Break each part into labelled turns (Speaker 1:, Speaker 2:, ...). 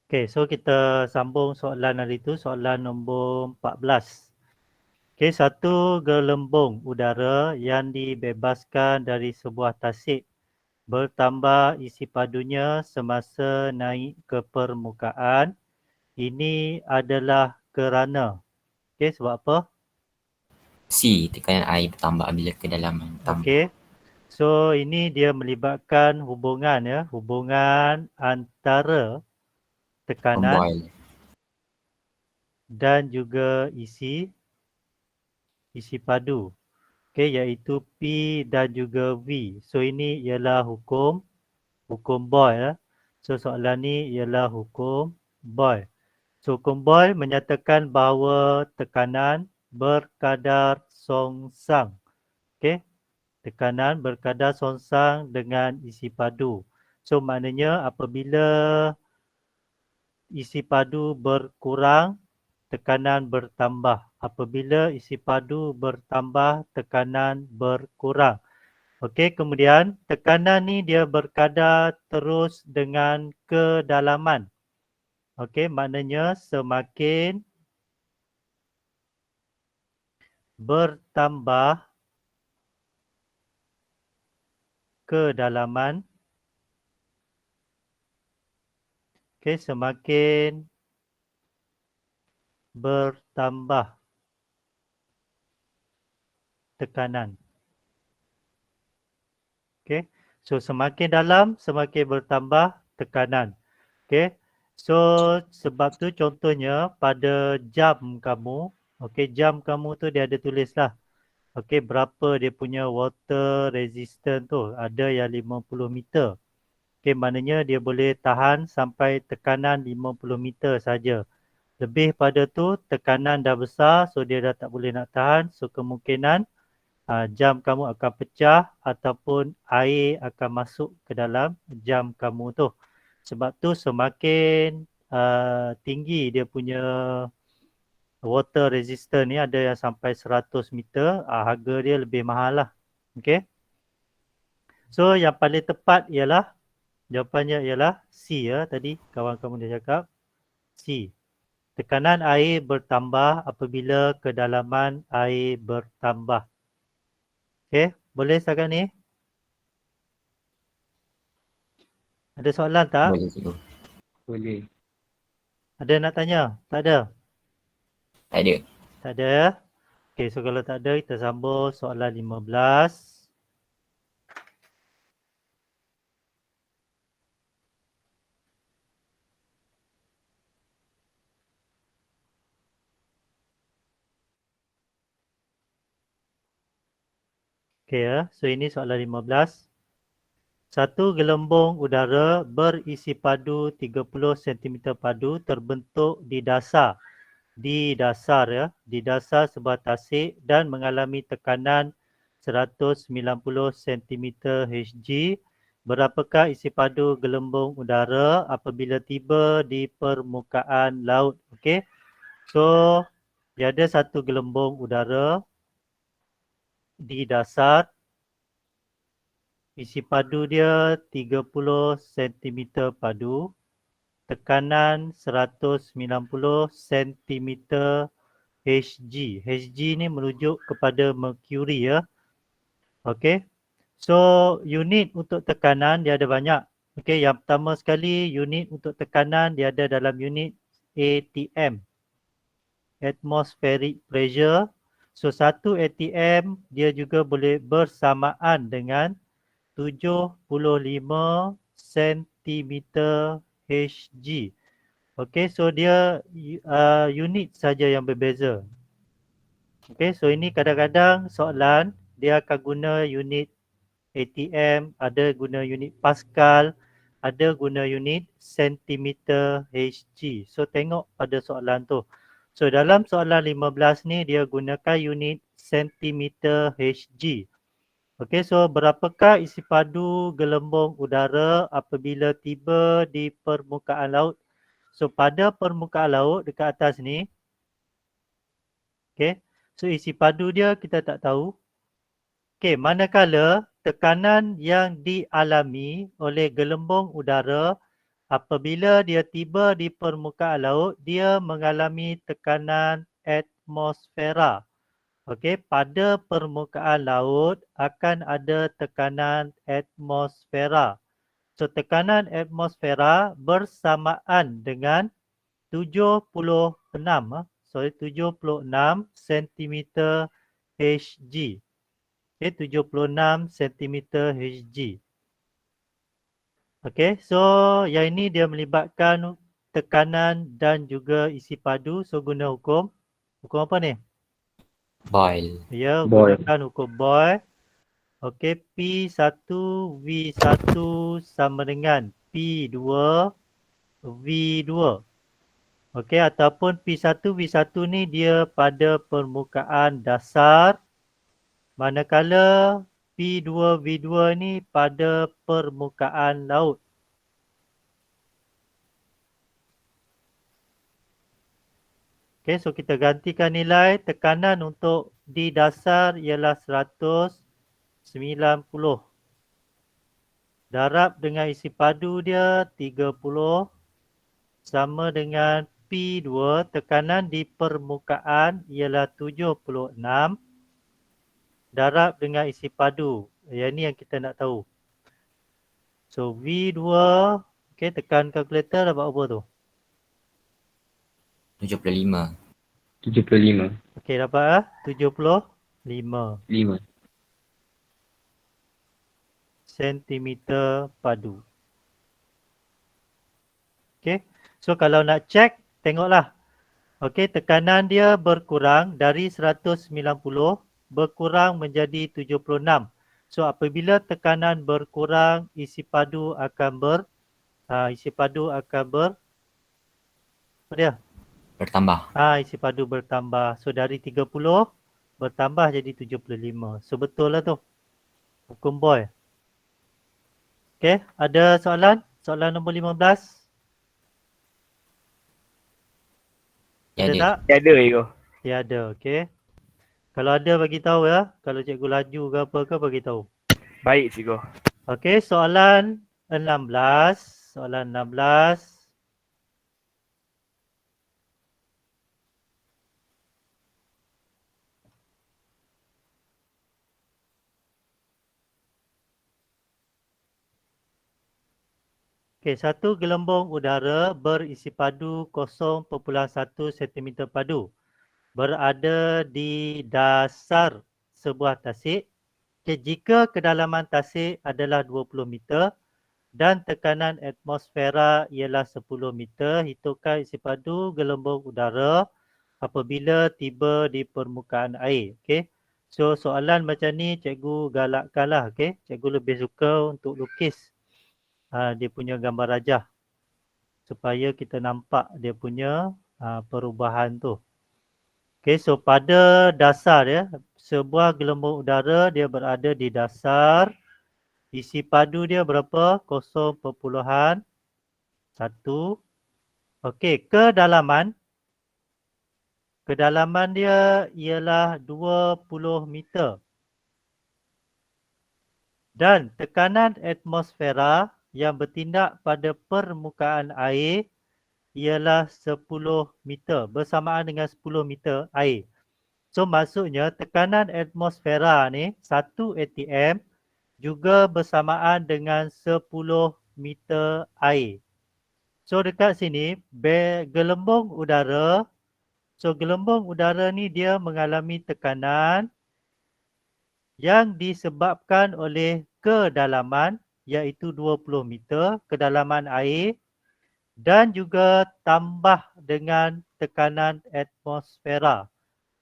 Speaker 1: Okey, so kita sambung soalan hari itu, soalan nombor 14. Okey, satu gelembung udara yang dibebaskan dari sebuah tasik bertambah isi padunya semasa naik ke permukaan. Ini adalah kerana. Okey, sebab apa?
Speaker 2: C. Tekanan air bertambah bila kedalaman tambah.
Speaker 1: Okey. So, ini dia melibatkan hubungan ya, hubungan antara tekanan
Speaker 2: Pemboil.
Speaker 1: dan juga isi padu. Okey, iaitu P dan juga V. So, ini ialah hukum Boyle ya. So, soalan ni ialah hukum Boyle. So, hukum Boyle menyatakan bahawa tekanan berkadar songsang. Okey, tekanan berkadar songsang dengan isi padu. So, maknanya apabila isi padu berkurang, tekanan bertambah. Apabila isi padu bertambah, tekanan berkurang. Okey, kemudian tekanan ni dia berkadar terus dengan kedalaman. Okey, maknanya semakin bertambah kedalaman, okey, semakin bertambah tekanan. Okey, so semakin dalam, semakin bertambah tekanan. Okey, so sebab tu contohnya pada jam kamu, okey, jam kamu tu dia ada tulislah. Okey, berapa dia punya water resistance tu? Ada yang 50 meter. Okey, maknanya dia boleh tahan sampai tekanan 50 meter saja. Lebih pada tu, tekanan dah besar, so dia dah tak boleh nak tahan. So, kemungkinan jam kamu akan pecah ataupun air akan masuk ke dalam jam kamu tu. Sebab tu semakin tinggi dia punya water resistant ni, ada yang sampai 100 meter, harga dia lebih mahal lah. Okay. So yang paling tepat ialah, jawapannya ialah C ya, tadi kawan kamu dah cakap C. Tekanan air bertambah apabila kedalaman air bertambah. Okay, boleh setakat ni? Ada soalan tak?
Speaker 2: Boleh cikgu.
Speaker 3: Boleh.
Speaker 1: Ada nak tanya? Tak ada?
Speaker 2: Tak ada.
Speaker 1: Tak ada. Okay, so kalau tak ada, kita sambung soalan 15. Okay ya, so ini soalan 15. Satu gelembung udara berisi padu 30 cm padu terbentuk di dasar ya, di dasar sebuah tasik dan mengalami tekanan 190 cm Hg. Berapakah isi padu gelembung udara apabila tiba di permukaan laut? Okey. So, dia ada satu gelembung udara di dasar. Isi padu dia 30 cm padu. Tekanan 190 cm Hg. Hg ni merujuk kepada mercury ya. Okey. So, unit untuk tekanan dia ada banyak. Okey, yang pertama sekali unit untuk tekanan dia ada dalam unit ATM. Atmospheric pressure. So, 1 ATM dia juga boleh bersamaan dengan 75 cm Hg. Okey, so dia unit saja yang berbeza. Okey, so ini kadang-kadang soalan dia akan guna unit ATM, ada guna unit Pascal, ada guna unit sentimeter Hg. So tengok pada soalan tu. So dalam soalan 15 ni dia gunakan unit sentimeter Hg. Okey, so berapakah isi padu gelembung udara apabila tiba di permukaan laut? So pada permukaan laut dekat atas ni, okey, so isi padu dia kita tak tahu. Okey, manakala tekanan yang dialami oleh gelembung udara apabila dia tiba di permukaan laut, dia mengalami tekanan atmosfera. Okey, pada permukaan laut akan ada tekanan atmosfera. So, tekanan atmosfera bersamaan dengan 76 cm Hg. Okey, 76 cm Hg. Okey, so yang ini dia melibatkan tekanan dan juga isi padu. So, guna hukum. Hukum apa ni?
Speaker 2: Boil.
Speaker 1: Ya,
Speaker 3: Boil.
Speaker 1: gunakan hukum Boyle. Okey, P1V1 sama dengan P2 V2. Okey, ataupun P1V1 ni dia pada permukaan dasar, manakala P2V2 ni pada permukaan laut. Okey, so kita gantikan nilai tekanan untuk di dasar ialah 190. Darab dengan isi padu dia 30 sama dengan P2, tekanan di permukaan ialah 76 darab dengan isi padu. Yang ni yang kita nak tahu. So V2, okey, tekan kalkulator dapat apa tu?
Speaker 2: 75.
Speaker 3: 75.
Speaker 1: Okey, dapat 75
Speaker 3: 5.
Speaker 1: sentimeter padu. Okey. So kalau nak check, tengoklah. Okey, tekanan dia berkurang dari 190 berkurang menjadi 76. So apabila tekanan berkurang, isi padu akan apa dia?
Speaker 2: Bertambah.
Speaker 1: Isi padu bertambah. So dari 30 bertambah jadi 75. So betul lah tu. Hukum Boyle. Okey, ada soalan? Soalan nombor 15. Ada
Speaker 2: Ada.
Speaker 1: tak?
Speaker 4: Tiada Ego.
Speaker 1: Tiada, okey. Kalau ada bagi tahu ya. Kalau cikgu laju ke apa ke bagi tahu.
Speaker 4: Baik Ego.
Speaker 1: Okey, soalan 16. Soalan 16. Okey, satu gelembung udara berisi padu 0.1 cm padu berada di dasar sebuah tasik. Okay, jika kedalaman tasik adalah 20 meter dan tekanan atmosfera ialah 10 meter, hitungkan isi padu gelembung udara apabila tiba di permukaan air. Okay. So soalan macam ni cikgu galakkanlah. Okay. Cikgu lebih suka untuk lukis dia punya gambar rajah supaya kita nampak dia punya perubahan tu. Okay, so pada dasar dia, sebuah gelembung udara dia berada di dasar. Isi padu dia berapa? 0.1. Okey, kedalaman. Kedalaman dia ialah 20 meter. Dan tekanan atmosfera yang bertindak pada permukaan air ialah 10 meter. Bersamaan dengan 10 meter air. So maksudnya tekanan atmosfera ni 1 atm juga bersamaan dengan 10 meter air. So dekat sini gelembung udara. So gelembung udara ni dia mengalami tekanan yang disebabkan oleh kedalaman iaitu 20 meter kedalaman air dan juga tambah dengan tekanan atmosfera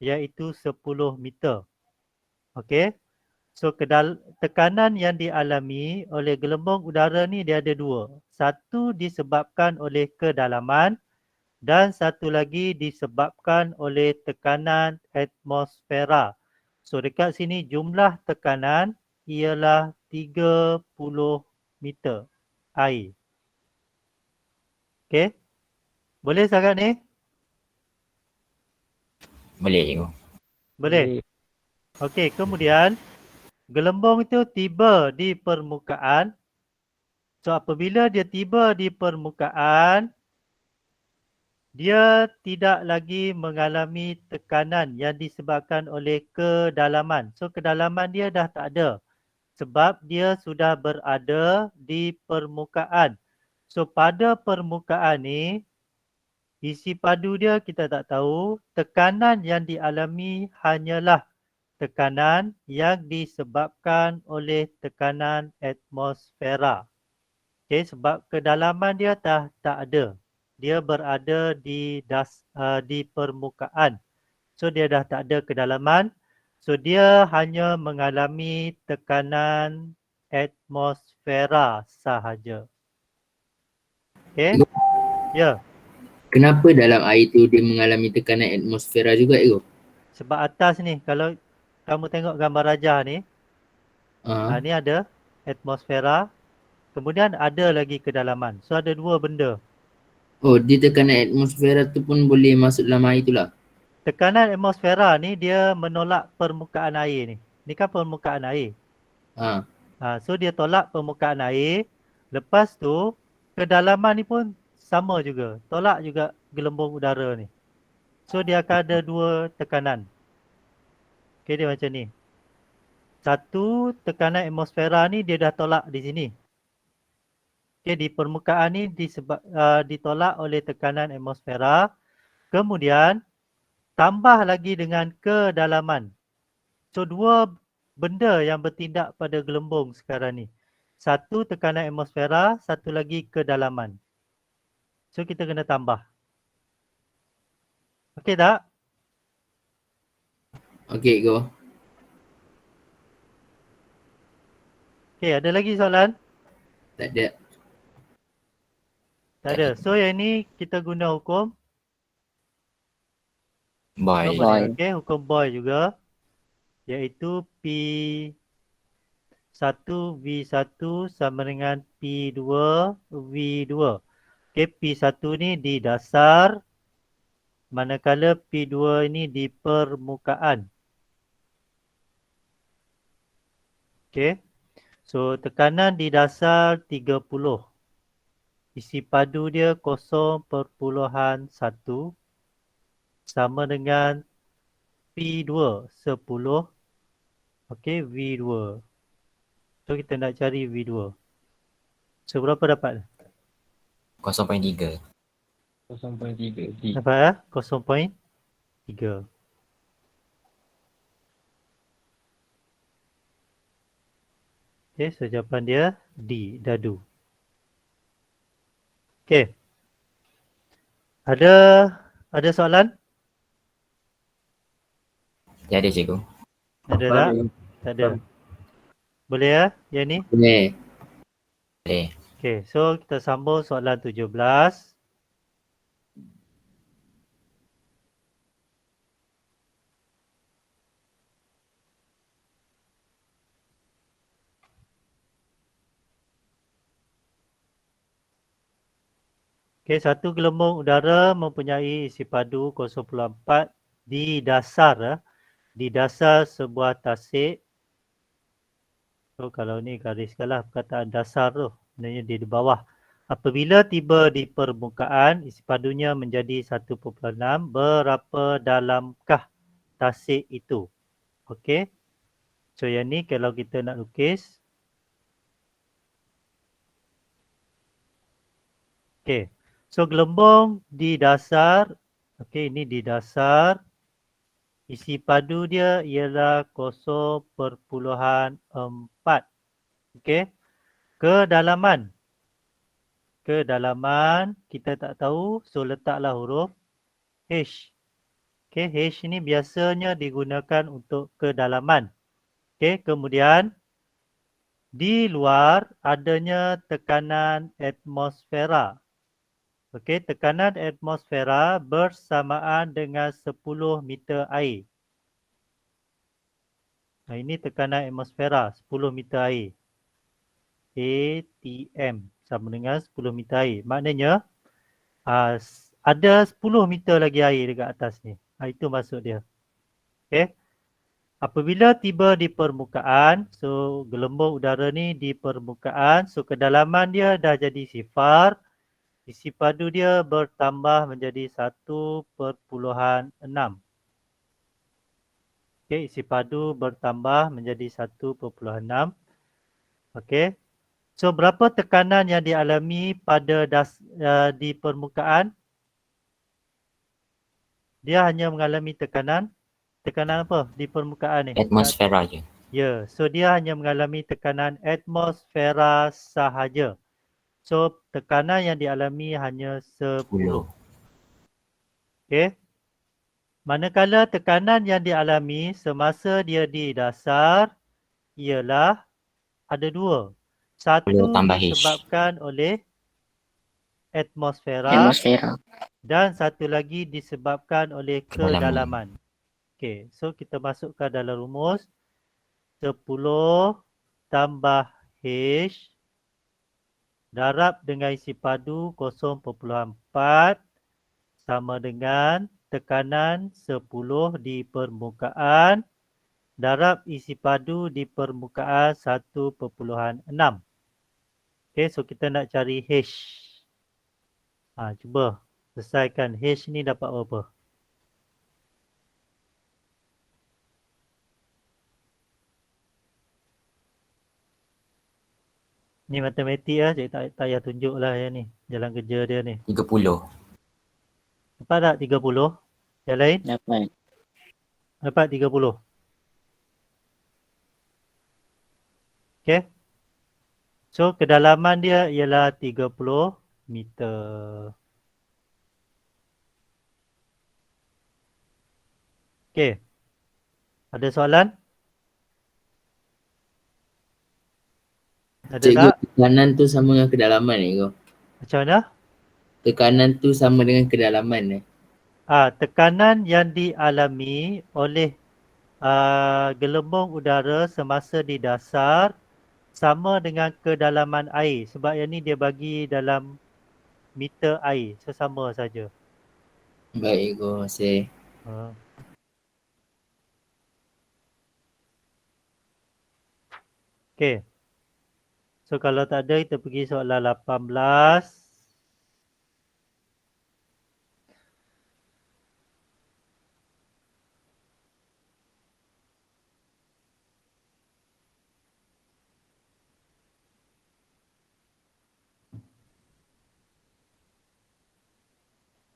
Speaker 1: iaitu 10 meter. Okey. So tekanan yang dialami oleh gelembung udara ni dia ada dua. Satu disebabkan oleh kedalaman dan satu lagi disebabkan oleh tekanan atmosfera. So dekat sini jumlah tekanan ialah 30 meter air. Okey. Boleh sangat ni?
Speaker 2: Boleh cikgu.
Speaker 1: Boleh. Okey, kemudian gelembung itu tiba di permukaan. So apabila dia tiba di permukaan, dia tidak lagi mengalami tekanan yang disebabkan oleh kedalaman. So kedalaman dia dah tak ada sebab dia sudah berada di permukaan. So pada permukaan ni, isi padu dia kita tak tahu, tekanan yang dialami hanyalah tekanan yang disebabkan oleh tekanan atmosfera. Okay, sebab kedalaman dia tak ada. Dia berada di di permukaan. So dia dah tak ada kedalaman. So dia hanya mengalami tekanan atmosfera sahaja. Okay? Ya.
Speaker 4: Kenapa dalam air tu dia mengalami tekanan atmosfera juga, Ego?
Speaker 1: Sebab atas ni, kalau kamu tengok gambar rajah ni, ni ada atmosfera. Kemudian ada lagi kedalaman. So ada dua benda.
Speaker 4: Oh, di tekanan atmosfera tu pun boleh masuk dalam air tu lah?
Speaker 1: Tekanan atmosfera ni dia menolak permukaan air ni. Ni kan permukaan air. So dia tolak permukaan air. Lepas tu kedalaman ni pun sama juga. Tolak juga gelembung udara ni. So dia akan ada dua tekanan. Okay, dia macam ni. Satu, tekanan atmosfera ni dia dah tolak di sini. Okay, di permukaan ni ditolak oleh tekanan atmosfera. Kemudian tambah lagi dengan kedalaman. So dua benda yang bertindak pada gelembung sekarang ni. Satu tekanan atmosfera, satu lagi kedalaman. So kita kena tambah. Okey tak?
Speaker 4: Okey, go.
Speaker 1: Okey, ada lagi soalan?
Speaker 4: Tak ada.
Speaker 1: Tak ada. So yang ni kita guna hukum
Speaker 2: Boy.
Speaker 1: okey, hukum Boyle juga. Iaitu P1V1 sama dengan P2V2. Okey, P1 ni di dasar, manakala P2 ini di permukaan. Okey. So tekanan di dasar 30. Isi padu dia 0.1 sama dengan P2 10. Okey, V2. So kita nak cari V2. So berapa dapat?
Speaker 2: 0.3.
Speaker 3: 0.3 D.
Speaker 1: Dapat 0.3. Okey, so jawapan dia D, dadu. Okey. Ada soalan?
Speaker 2: Ya ada cikgu.
Speaker 1: Ada tak? Tak ada. Boleh ya, yang ni?
Speaker 4: Boleh.
Speaker 2: Boleh.
Speaker 1: Okey, so kita sambung soalan 17. Okey, satu gelembung udara mempunyai isi padu 0.4 di dasar sebuah tasik. So kalau ni gariskanlah perkataan dasar tu, sebenarnya di bawah. Apabila tiba di permukaan, isi padunya menjadi 1.6, berapa dalamkah tasik itu? Okey. So yang ni kalau kita nak lukis. Okey. So gelembung di dasar, okey, ini di dasar. Isi padu dia ialah 0.4. Okey. Kedalaman kita tak tahu, so letaklah huruf H. Okey, H ni biasanya digunakan untuk kedalaman. Okey, kemudian di luar adanya tekanan atmosfera. Okey, tekanan atmosfera bersamaan dengan 10 meter air. Ini tekanan atmosfera 10 meter air. ATM sama dengan 10 meter air. Maknanya ada 10 meter lagi air dekat atas ni. Itu maksud dia. Okey. Apabila tiba di permukaan, so gelembung udara ni di permukaan, so kedalaman dia dah jadi sifar, isi padu dia bertambah menjadi 1/6. Okey, isi padu bertambah menjadi 1/6. Okey. So berapa tekanan yang dialami pada di permukaan? Dia hanya mengalami tekanan apa di permukaan ni?
Speaker 2: Atmosfera je.
Speaker 1: Ya, so dia hanya mengalami tekanan atmosfera sahaja. So tekanan yang dialami hanya 10.
Speaker 2: 10.
Speaker 1: Okey. Manakala tekanan yang dialami semasa dia di dasar ialah ada dua. Satu
Speaker 2: tambah H.
Speaker 1: disebabkan oleh atmosfera
Speaker 5: Atmosfera.
Speaker 1: dan satu lagi disebabkan oleh
Speaker 2: Kedalaman.
Speaker 1: kedalaman. Okey, so kita masukkan dalam rumus 10 tambah H darab dengan isi padu 0.4 sama dengan tekanan 10 di permukaan darab isi padu di permukaan 1/6. Okey, so kita nak cari H. Cuba selesaikan H ni dapat berapa? Ni matematik lah, cikgu tak payah tunjuk lah yang ni. Jalan kerja dia ni.
Speaker 2: 30.
Speaker 1: Dapat tak 30? Yang lain?
Speaker 5: Dapat.
Speaker 1: Dapat 30. Okay. So kedalaman dia ialah 30 meter. Okay. Ada soalan? Ada
Speaker 4: Cikgu,
Speaker 1: tak?
Speaker 4: tekanan tu sama dengan kedalaman ni kau.
Speaker 1: Macam mana?
Speaker 4: Tekanan tu sama dengan kedalaman ni.
Speaker 1: Tekanan yang dialami oleh gelembung udara semasa di dasar sama dengan kedalaman air. Sebab yang ni dia bagi dalam meter air. So sama saja.
Speaker 4: Baik kau, saya.
Speaker 1: Okay. So kalau tak ada, kita pergi soalan 18.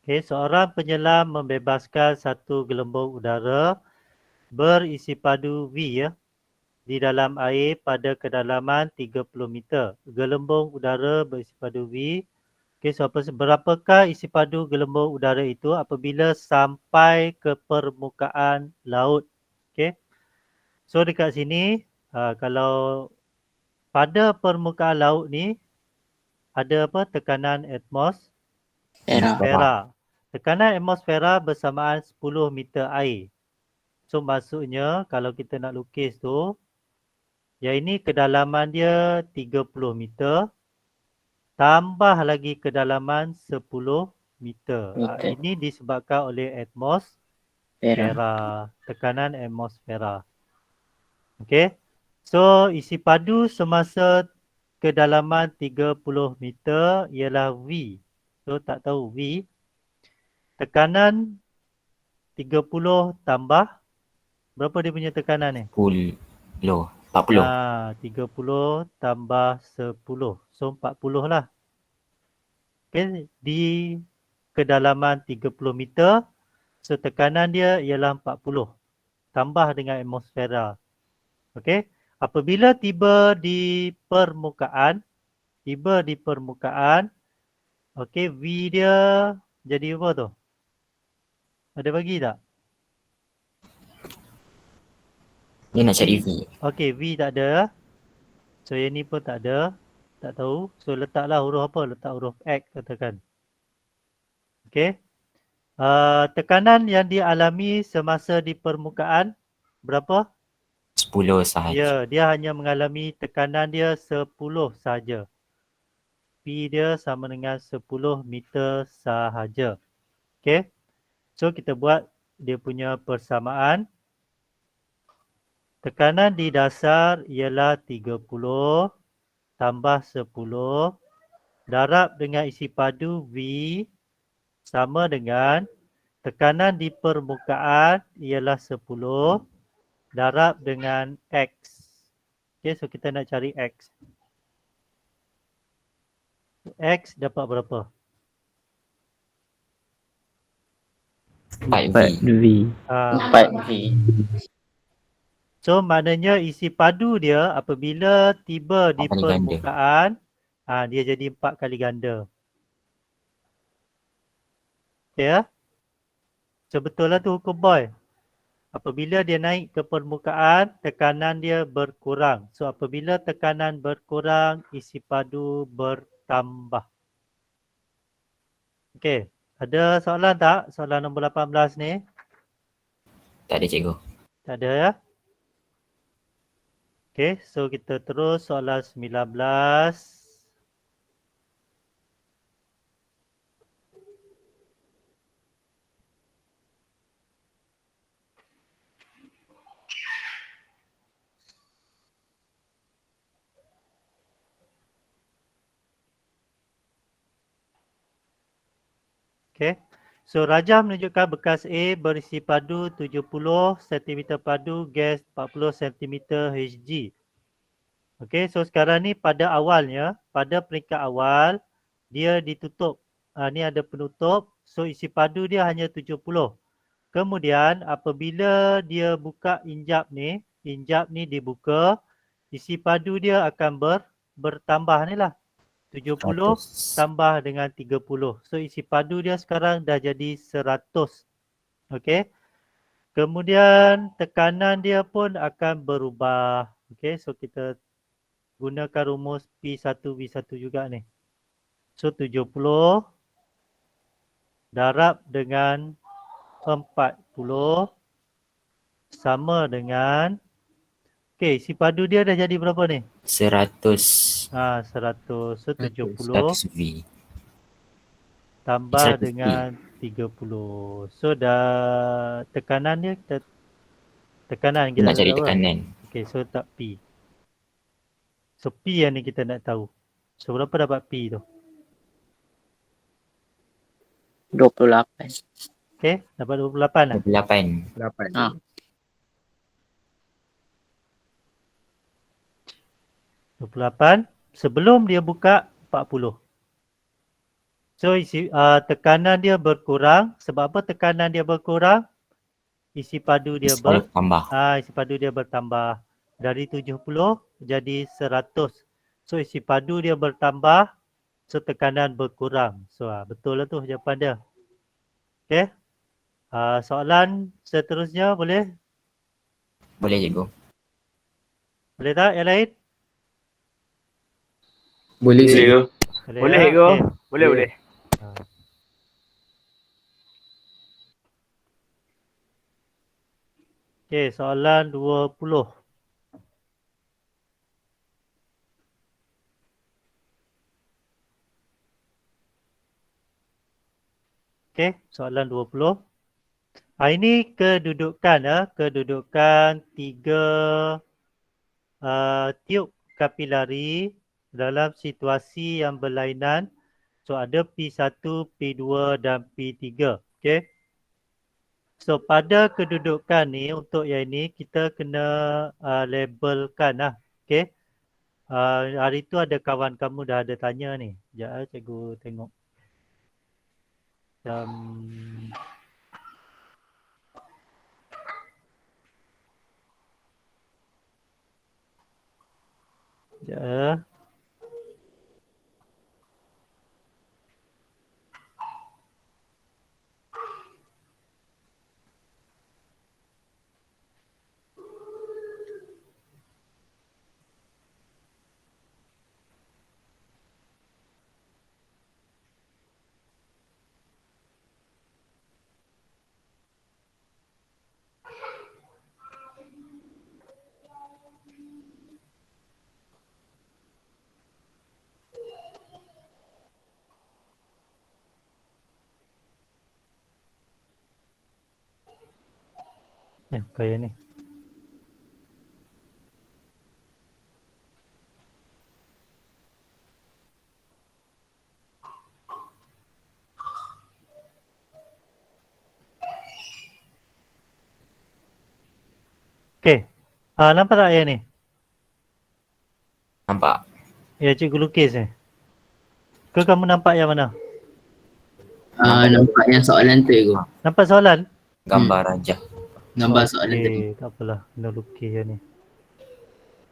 Speaker 1: Okay, seorang penyelam membebaskan satu gelembung udara berisi padu V di dalam air pada kedalaman 30 meter. Gelembung udara berisi padu V. Okay, so berapakah isi padu gelembung udara itu apabila sampai ke permukaan laut? Okay. So dekat sini, kalau pada permukaan laut ni ada apa? Tekanan atmosfera. Tekanan atmosfera bersamaan 10 meter air. So maksudnya kalau kita nak lukis tu, yang ini kedalaman dia 30 meter. Tambah lagi kedalaman 10 meter. Ini disebabkan oleh atmosfera. Tekanan atmosfera. Okey. So isi padu semasa kedalaman 30 meter ialah V. So tak tahu V. Tekanan 30 tambah. Berapa dia punya tekanan ni?
Speaker 2: 40.
Speaker 1: 30 tambah 10. So 40 lah. Okay. Di kedalaman 30 meter. So tekanan dia ialah 40. Tambah dengan atmosfera. Okey. Apabila tiba di permukaan. Okey, V dia jadi apa tu? Ada bagi tak?
Speaker 2: Dia nak cari V.
Speaker 1: Okey, V tak ada. So yang ni pun tak ada. Tak tahu. So letaklah huruf apa? Letak huruf X katakan. Okey. Tekanan yang dialami semasa di permukaan berapa?
Speaker 2: 10 sahaja.
Speaker 1: Ya, dia hanya mengalami tekanan dia 10 sahaja. P dia sama dengan 10 meter sahaja. Okey. So kita buat dia punya persamaan. Tekanan di dasar ialah 30 tambah 10 darab dengan isi padu V sama dengan tekanan di permukaan ialah 10 darab dengan X. Okay, so kita nak cari X. X dapat berapa?
Speaker 2: 4V.
Speaker 3: V.
Speaker 1: Ah,
Speaker 3: 4V.
Speaker 1: so maknanya isi padu dia apabila tiba di
Speaker 2: 4 kali ganda.
Speaker 1: permukaan, dia jadi 4 kali ganda. Okay, ya? So betul lah tu hukum Boyle. Apabila dia naik ke permukaan, tekanan dia berkurang. So apabila tekanan berkurang, isi padu bertambah. Okey, ada soalan tak? Soalan nombor 18 ni?
Speaker 2: Tak ada cikgu.
Speaker 1: Tak ada ya? Okey, so kita terus soalan 19. Okey. So rajah menunjukkan bekas A berisi padu 70 cm padu, gas 40 cm Hg. Okey, so sekarang ni pada awalnya, pada peringkat awal dia ditutup. Ni ada penutup, so isi padu dia hanya 70. Kemudian apabila dia buka injap ni dibuka, isi padu dia akan bertambah ni lah. 70
Speaker 2: 100.
Speaker 1: tambah dengan 30. So isi padu dia sekarang dah jadi 100. Okey. Kemudian tekanan dia pun akan berubah. Okey, so kita gunakan rumus P1V1 juga ni. So 70 darab dengan 40 sama dengan, okey, isi padu dia dah jadi berapa ni?
Speaker 2: 100.
Speaker 1: 100. So 70
Speaker 2: 100V.
Speaker 1: tambah
Speaker 2: 100V.
Speaker 1: dengan 30. So dah tekanan dia tekanan
Speaker 2: Kita nak cari
Speaker 1: tahu lah.
Speaker 2: tekanan.
Speaker 1: Okey, so tak P. So P yang ni kita nak tahu. So berapa dapat P tu?
Speaker 3: 28.
Speaker 1: Okey, dapat 28 lah.
Speaker 2: 28.
Speaker 3: 8.
Speaker 1: 28 sebelum dia buka 40. So tekanan dia berkurang. Sebab apa tekanan dia berkurang? Isi padu dia
Speaker 2: Isi padu tambah.
Speaker 1: isi padu dia bertambah dari 70 jadi 100. So isi padu dia bertambah, so tekanan berkurang. So betul lah tu jawapan dia. Okey. Soalan seterusnya boleh?
Speaker 2: Boleh cikgu.
Speaker 1: Boleh tak yang lain?
Speaker 4: Boleh
Speaker 5: Boleh
Speaker 4: cikgu.
Speaker 5: ke? Boleh
Speaker 1: ya?
Speaker 5: ke?
Speaker 1: Okey.
Speaker 5: Boleh,
Speaker 4: Ya.
Speaker 5: boleh.
Speaker 1: Okey, soalan 20. Okey, soalan 20. Ini kedudukan kedudukan 3 tiub kapilari dalam situasi yang berlainan. So ada P1, P2 dan P3. Okey. So pada kedudukan ni untuk yang ini kita kena labelkan lah. Okey. Hari tu ada kawan kamu dah ada tanya ni. Sekejap cikgu tengok. Sekejap. Kayak ni. Nampak tak yang ni?
Speaker 2: Nampak?
Speaker 1: Ya, cikgu lukis ni. Ke kamu nampak yang mana?
Speaker 4: Nampak yang soalan tu aku.
Speaker 1: Nampak soalan?
Speaker 2: Gambar rajah.
Speaker 4: Gambar soalan tadi.
Speaker 1: Okey, tak apalah. Kena lukis yang ni.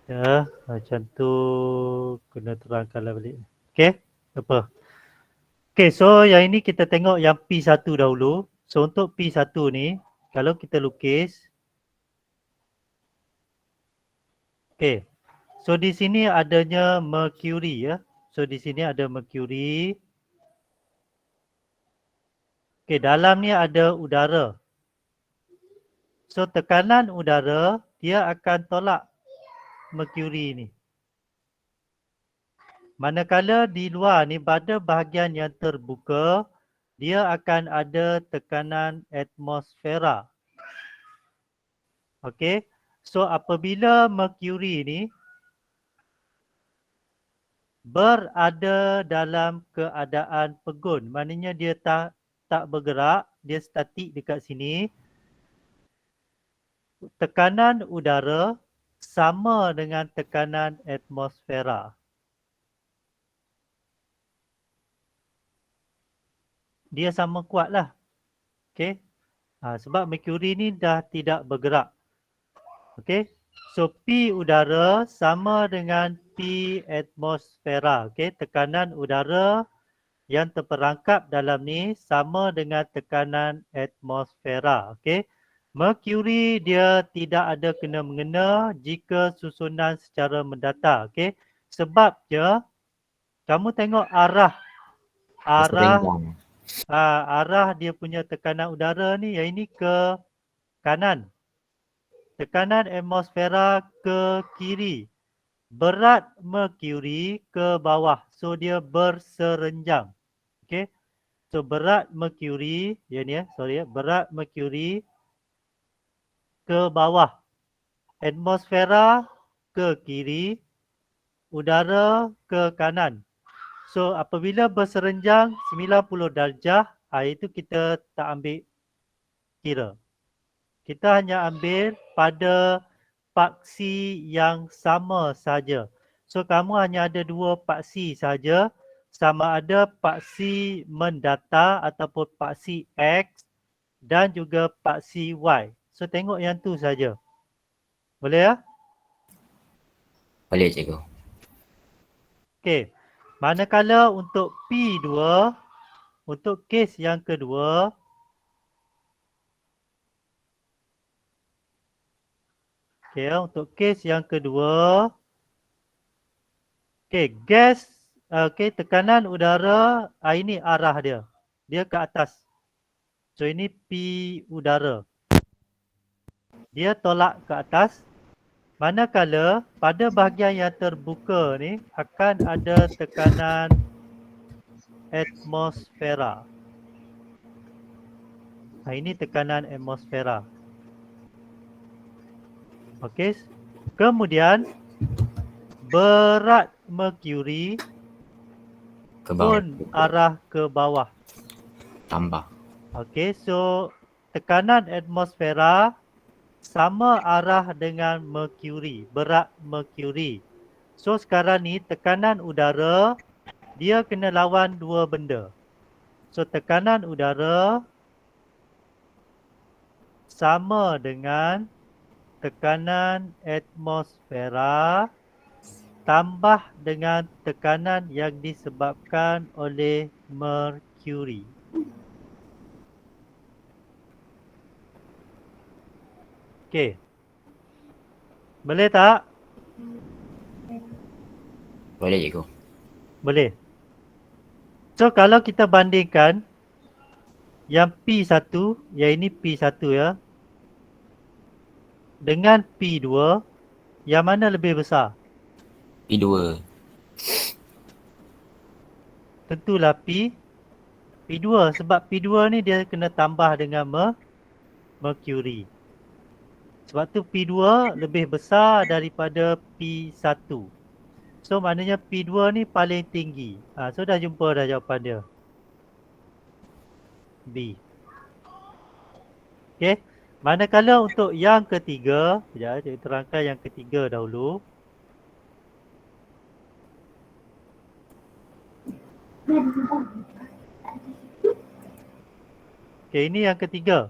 Speaker 1: Ya, macam tu kena terangkanlah balik. Okey, tak apa. Okey, so yang ini kita tengok yang P1 dahulu. So untuk P1 ni, kalau kita lukis. Okey, so di sini adanya mercury ya. So di sini ada mercury. Okey, dalam ni ada udara. So tekanan udara, dia akan tolak mercury ni. Manakala di luar ni pada bahagian yang terbuka, dia akan ada tekanan atmosfera. Okey. So apabila mercury ni berada dalam keadaan pegun, maknanya dia tak bergerak, dia statik dekat sini. Tekanan udara sama dengan tekanan atmosfera. Dia sama kuat lah. Okay. Sebab mercury ni dah tidak bergerak. Okay. So P udara sama dengan P atmosfera. Okay. Tekanan udara yang terperangkap dalam ni sama dengan tekanan atmosfera. Okay. Mercury dia tidak ada kena-mengena jika susunan secara mendatar. Okay. Sebabnya kamu tengok arah dia punya tekanan udara ni, yang ini ke kanan. Tekanan atmosfera ke kiri. Berat mercury ke bawah. So dia berserenjang. Okay. So berat mercury, berat mercury ke bawah. Atmosfera ke kiri. Udara ke kanan. So apabila berserenjang 90 darjah, itu kita tak ambil kira. Kita hanya ambil pada paksi yang sama saja. So kamu hanya ada dua paksi saja, sama ada paksi mendatar ataupun paksi X dan juga paksi Y. So tengok yang tu saja. Boleh ya?
Speaker 2: Boleh cikgu.
Speaker 1: Okey. Manakala untuk P2, untuk kes yang kedua, untuk kes yang kedua, gas, tekanan udara, ini arah dia. Dia ke atas. So ini P udara. Dia tolak ke atas. Manakala pada bahagian yang terbuka ni akan ada tekanan atmosfera. Ini tekanan atmosfera. Okey. Kemudian berat mercury
Speaker 2: Ke bawah.
Speaker 1: pun arah ke bawah.
Speaker 2: Tambah.
Speaker 1: Okey, so tekanan atmosfera sama arah dengan mercury, berat mercury. So sekarang ni tekanan udara dia kena lawan dua benda. So tekanan udara sama dengan tekanan atmosfera tambah dengan tekanan yang disebabkan oleh mercury. Okey. Boleh tak?
Speaker 2: Boleh cikgu.
Speaker 1: Boleh. So kalau kita bandingkan yang P1, yang ini P1 ya, dengan P2, yang mana lebih besar?
Speaker 2: P2.
Speaker 1: Tentulah P2 sebab P2 ni dia kena tambah dengan mercury. Sebab tu P2 lebih besar daripada P1. So maknanya P2 ni paling tinggi. So dah jumpa dah jawapan dia. B. Okay. Manakala untuk yang ketiga, sekejap saya terangkan yang ketiga dahulu. Okey, ini yang ketiga.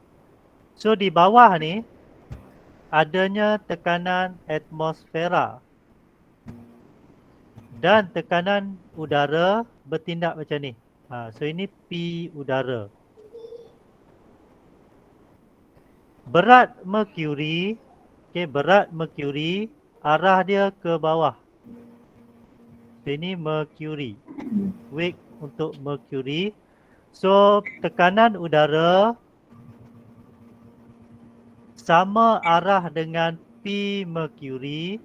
Speaker 1: So di bawah ni adanya tekanan atmosfera dan tekanan udara bertindak macam ni. So ini P udara. Berat merkuri, berat merkuri arah dia ke bawah. So ini merkuri. Weight untuk merkuri. So tekanan udara sama arah dengan P merkuri.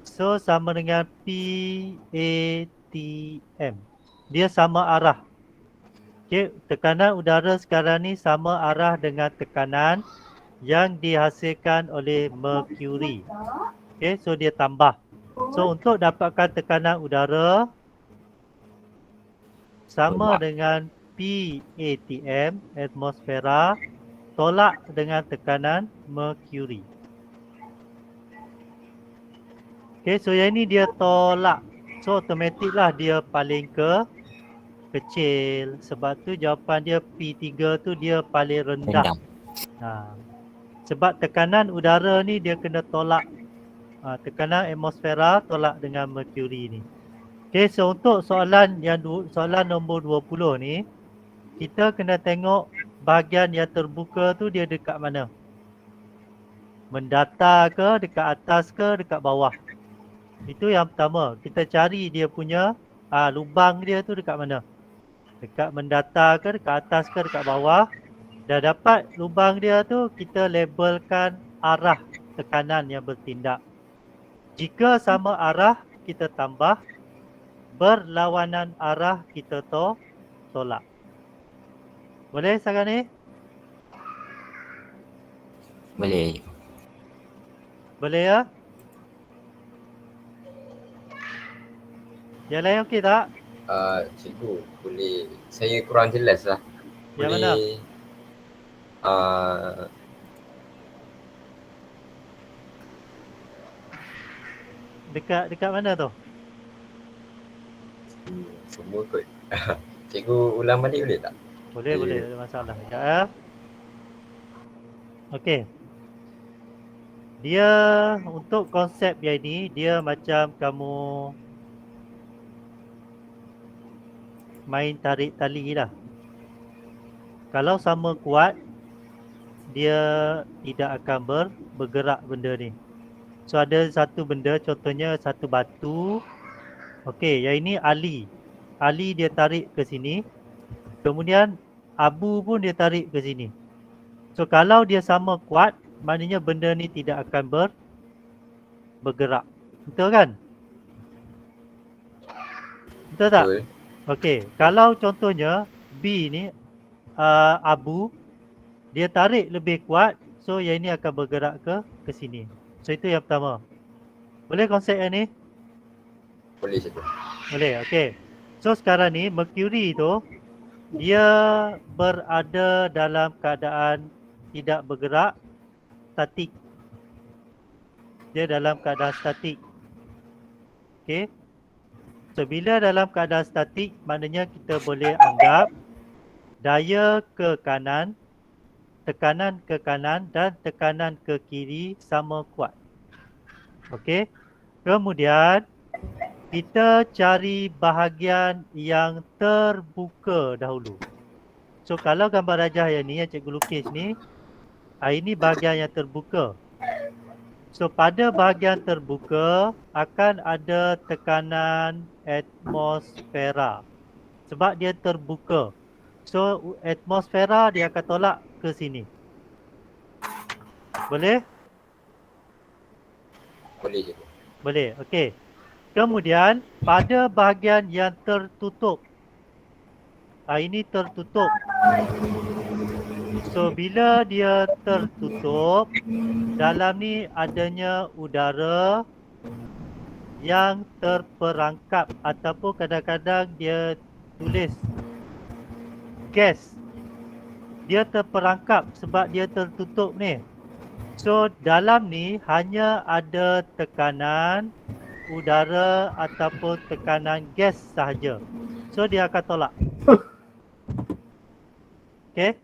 Speaker 1: So sama dengan PATM. Dia sama arah. Tekanan udara sekarang ni sama arah dengan tekanan yang dihasilkan oleh merkuri. So dia tambah. So untuk dapatkan tekanan udara sama dengan PATM, atmosfera, tolak dengan tekanan merkuri. So yang ni dia tolak. So automatik lah dia paling kecil. Sebab tu jawapan dia P3 tu dia paling rendah. Sebab tekanan udara ni dia kena tolak. Tekanan atmosfera tolak dengan merkuri ni. So untuk soalan nombor 20 ni, kita kena tengok bahagian yang terbuka tu dia dekat mana. Mendatar ke, dekat atas ke, dekat bawah. Itu yang pertama. Kita cari dia punya lubang dia tu dekat mana. Dekat mendatar ke, dekat atas ke, dekat bawah. Dah dapat lubang dia tu, kita labelkan arah tekanan yang bertindak. Jika sama arah, kita tambah. Berlawanan arah, kita tolak. Boleh sekarang ni?
Speaker 2: Boleh.
Speaker 1: Boleh ya? Yang lain okey tak?
Speaker 5: Cikgu, boleh. Saya kurang jelas lah.
Speaker 1: Yang mana? Dekat mana tu?
Speaker 5: Semua kot. Cikgu ulang balik boleh tak?
Speaker 1: Boleh, boleh. Tak ada masalah. Sekejap ya. Okey. Dia untuk konsep yang ini, dia macam kamu main tarik tali lah. Kalau sama kuat, dia tidak akan bergerak benda ni. So ada satu benda, contohnya satu batu. Okey, yang ini ali. Ali dia tarik ke sini. Kemudian abu pun dia tarik ke sini. So kalau dia sama kuat, maknanya benda ni tidak akan bergerak. Betul kan? Betul tak?
Speaker 5: Betul.
Speaker 1: Okey, kalau contohnya B ni abu, dia tarik lebih kuat, so yang ini akan bergerak ke sini. So itu yang pertama. Boleh konsep yang ni?
Speaker 5: Boleh cikgu.
Speaker 1: Boleh, okey. So sekarang ni merkuri tu dia berada dalam keadaan tidak bergerak, statik. Dia dalam keadaan statik. Okey. So bila dalam keadaan statik, maknanya kita boleh anggap daya ke kanan, tekanan ke kanan dan tekanan ke kiri sama kuat. Okey. Kemudian kita cari bahagian yang terbuka dahulu. So kalau gambar rajah yang ni, yang cikgu lukis ni, ini bahagian yang terbuka. So pada bahagian terbuka akan ada tekanan atmosfera. Sebab dia terbuka. So atmosfera dia akan tolak ke sini. Boleh?
Speaker 5: Boleh cikgu.
Speaker 1: Boleh, okey. Kemudian pada bahagian yang tertutup. Ini tertutup. So bila dia tertutup, dalam ni adanya udara yang terperangkap ataupun kadang-kadang dia tulis gas. dia terperangkap sebab dia tertutup ni. So dalam ni hanya ada tekanan udara ataupun tekanan gas sahaja. So dia akan tolak. Okay.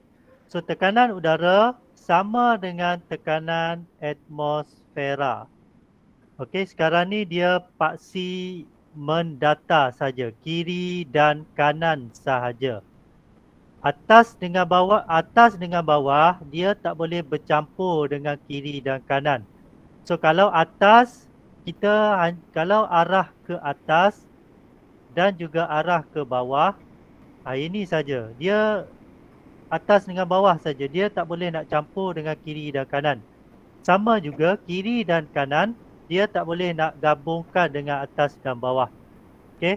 Speaker 1: So tekanan udara sama dengan tekanan atmosfera. Okey, sekarang ni dia paksi mendata saja, kiri dan kanan sahaja. Atas dengan bawah dia tak boleh bercampur dengan kiri dan kanan. So kalau atas kalau arah ke atas dan juga arah ke bawah, ini saja. Dia atas dengan bawah saja. Dia tak boleh nak campur dengan kiri dan kanan. Sama juga kiri dan kanan, dia tak boleh nak gabungkan dengan atas dan bawah. Okey.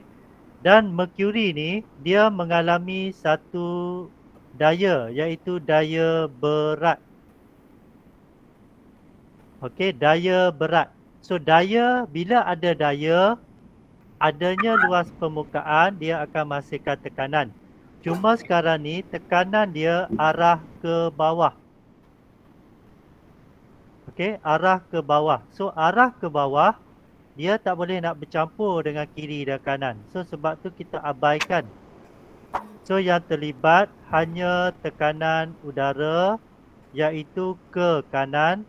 Speaker 1: Dan Mercury ni dia mengalami satu daya, iaitu daya berat. Okey, daya berat. So daya, bila ada daya, adanya luas permukaan, dia akan menghasilkan tekanan. Cuma sekarang ni tekanan dia arah ke bawah. Okey, arah ke bawah. So arah ke bawah, dia tak boleh nak bercampur dengan kiri dan kanan. So sebab tu kita abaikan. So yang terlibat hanya tekanan udara, iaitu ke kanan,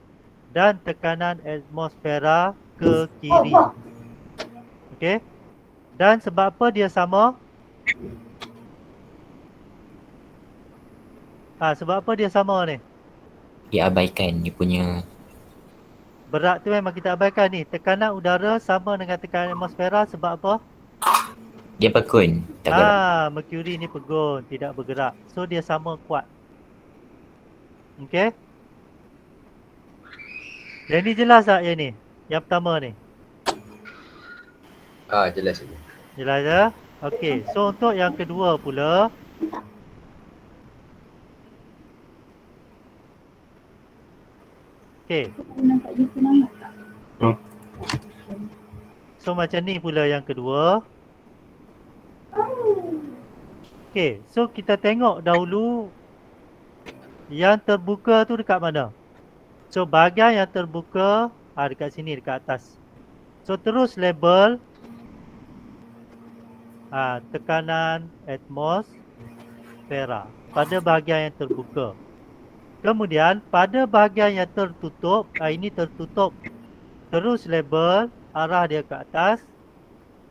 Speaker 1: dan tekanan atmosfera ke kiri. Okey. Dan sebab apa dia sama? Sebab apa dia sama ni?
Speaker 2: Dia abaikan dia punya.
Speaker 1: Berat tu memang kita abaikan ni. Tekanan udara sama dengan tekanan atmosfera sebab apa?
Speaker 2: Dia pekun, tak gerak.
Speaker 1: Mercury ni pegun, tidak bergerak. So dia sama kuat. Okey. Yang ni jelas tak yang ni? Yang pertama ni.
Speaker 5: Jelas je.
Speaker 1: Jelas ya? Okey. So untuk yang kedua pula, okey. So macam ni pula yang kedua. Okey, so kita tengok dahulu yang terbuka tu dekat mana. So bahagian yang terbuka dekat sini, dekat atas. So terus label tekanan atmosfera pada bahagian yang terbuka. Kemudian pada bahagian yang tertutup, ini tertutup. Terus label arah dia ke atas,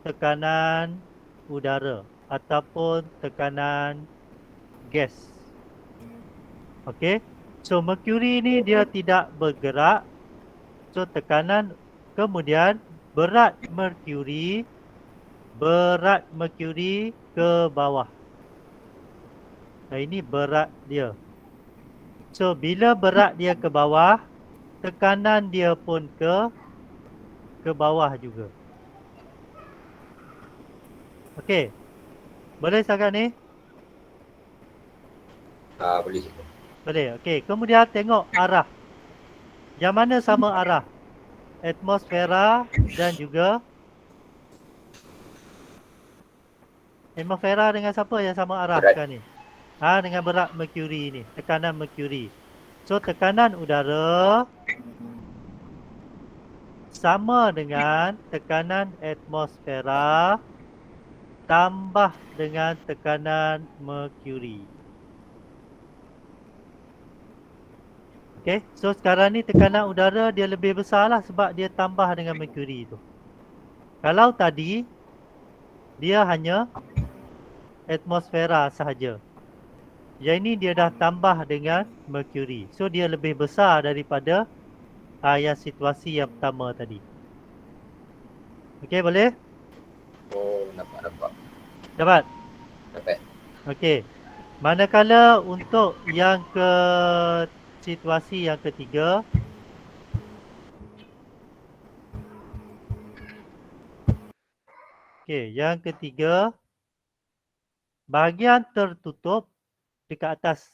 Speaker 1: tekanan udara ataupun tekanan gas. Okey. So Mercury ni dia tidak bergerak. So tekanan, kemudian berat Mercury ke bawah. Ini berat dia. So bila berat dia ke bawah, tekanan dia pun ke bawah juga. Okey. Boleh setakat ni?
Speaker 5: Boleh.
Speaker 1: Boleh. Okey. Kemudian tengok arah. Yang mana sama arah? Atmosfera dan juga atmosfera dengan siapa yang sama arah
Speaker 5: berat.
Speaker 1: sekarang ni? Dengan berat Mercury ni. Tekanan Mercury. So tekanan udara sama dengan tekanan atmosfera tambah dengan tekanan Mercury. Okey, so sekarang ni tekanan udara dia lebih besar lah sebab dia tambah dengan Mercury tu. Kalau tadi dia hanya atmosfera sahaja. Yang ini dia dah tambah dengan Mercury. So dia lebih besar daripada yang situasi yang pertama tadi. Okey, boleh?
Speaker 5: Nampak.
Speaker 1: Dapat?
Speaker 5: Dapat.
Speaker 1: Okey. Manakala untuk yang situasi yang ketiga, okey, yang ketiga, bahagian tertutup dekat atas.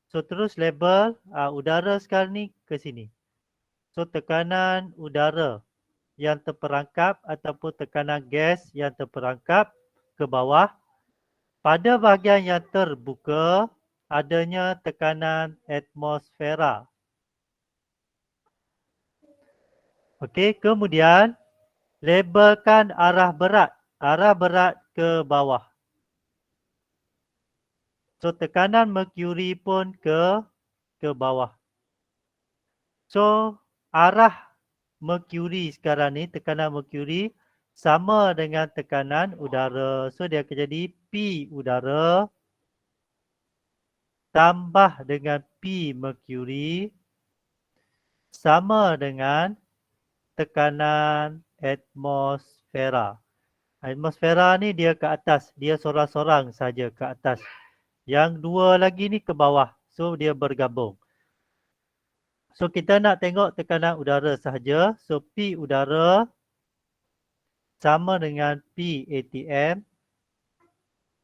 Speaker 1: So terus label udara sekarang ni ke sini. So tekanan udara yang terperangkap ataupun tekanan gas yang terperangkap ke bawah. Pada bahagian yang terbuka, adanya tekanan atmosfera. Okey, kemudian labelkan arah berat. Arah berat ke bawah. So tekanan merkuri pun ke bawah. So arah merkuri sekarang ni, tekanan merkuri sama dengan tekanan udara. So dia akan jadi P udara tambah dengan P merkuri sama dengan tekanan atmosfera. Atmosfera ni dia ke atas, dia sorang-sorang saja ke atas. Yang dua lagi ni ke bawah. So dia bergabung. So kita nak tengok tekanan udara sahaja. So P udara sama dengan P ATM